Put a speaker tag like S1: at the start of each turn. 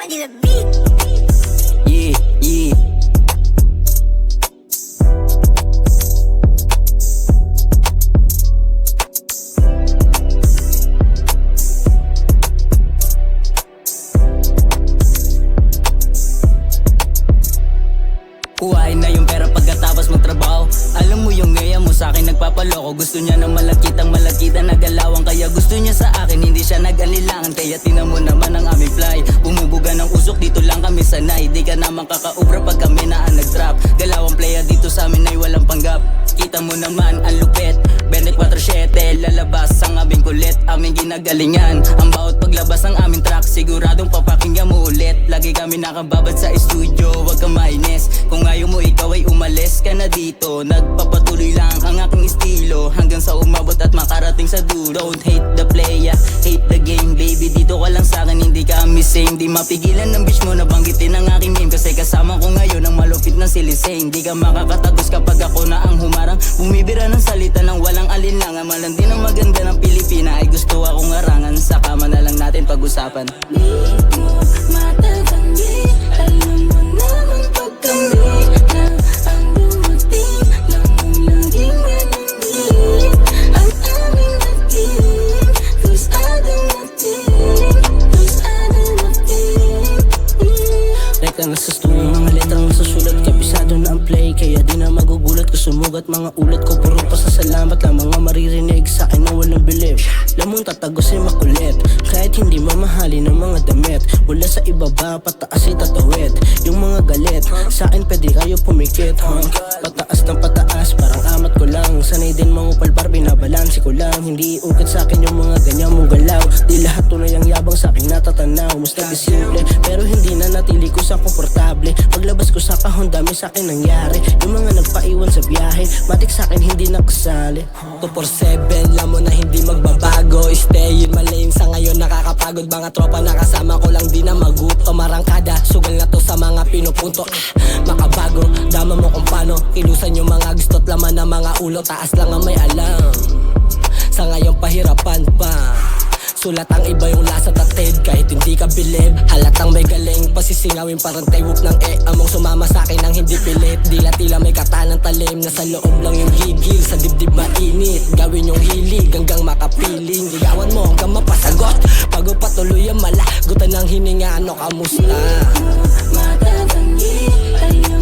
S1: I need a beat.
S2: Yeah, yeah. Kuhain na yung pera pagkatapos magtrabaho. Alam mo yung ngaya mo sa'kin nagpapaloko. Gusto niya na malakitang malakita na galawang. Kaya gusto niya sa akin, hindi siya nag-alilangan. Kaya tinan mo naman ang aming fly. Bumubuga ng usok, dito lang kami sanay. Di ka naman kakaubra pag kami na ang nag-trap. Galawang playa dito sa amin ay walang panggap. Kita mo naman ang lupet 24/7, lalabas ang aming kulit. Aming ginagalingan, ang bawat paglabas ng aming track. Siguradong papakinggan mo ulit. Lagi kami nakababad sa studio, wag kang mainis. Kung ayaw mo ikaw ay umalis ka na dito. Nagpapatuloy lang ang aking estilo hanggang sa umabot at makarating sa dulo. Don't hate the playa, hate the game. Baby dito ka lang sa'kin, hindi kami same. Di mapigilan ng bitch mo na banggitin ang aking name. Kasi kasama ko ngayon ang malupit na siliseng. Di ka makakatagos kapag ako na ang humarang. Bumibira ng salita ng walang alinlangan. Malandi ng maganda ng Pilipina ay gusto akong arangan. Sa kama na lang natin pag-usapan.
S3: Di mo matatanggi, alam mo naman pag kami na ang dumating lang mong laging manandig. Ang aming natin, those other natin, those other natin.
S4: Reka na sa studio, mga letrang nasusulat, kapisado na ang play. Kaya di na magugulat ko sumugat mga ulat ko. Puro pasasalamat lang mga maririnig sa'kin na walang bilib. Lamang tatagos ay makulit, kahit hindi mamahalin ng mga damit. Mula sa ibaba, pataas ay tatawid. Yung mga galit, sa'kin pwede kayo pumikit, Pataas ng pataas, parang amat ko lang. Sanay din mangupalpar, binabalansi ko lang. Hindi iukit sa'kin yung mga ganyan mong galaw. Di lahat tunay ang yabang sa'kin natatanaw. Mas nag-simple, pero hindi na natili ko sa komportable. Paglabas ko sa kahon, dami sa'kin nangyari. Yung mga nagpaiwan sa biyahe, matik sa'kin hindi nakasali.
S5: 247, alam mo na hindi magbabago. Stay in malame sa ngayon nakakapagod. Mga tropa na kasama ko lang di na magutom. Marangkada, sugal na to sa mga pinupunto. Makabago, dama mo kung paano ilusan yung mga gusto't laman ng mga ulo. Taas lang ang may alam, sa ngayon pahirapan pa. Sulat ang iba yung lasa tatid, kahit hindi ka bilib. Halatang may galing, pasisingawin parang taywop ng among sumama sa'kin ang hindi pilit. Dila tila may katanang talim, nasa loob lang yung gigil. Sa dibdib mainit, gawin yung hilig hanggang makapiling. Ligawan mo hanggang mapasagot, bago patuloy ang malagutan ng hininga. Ano kamusta?
S3: Matatanggi, alam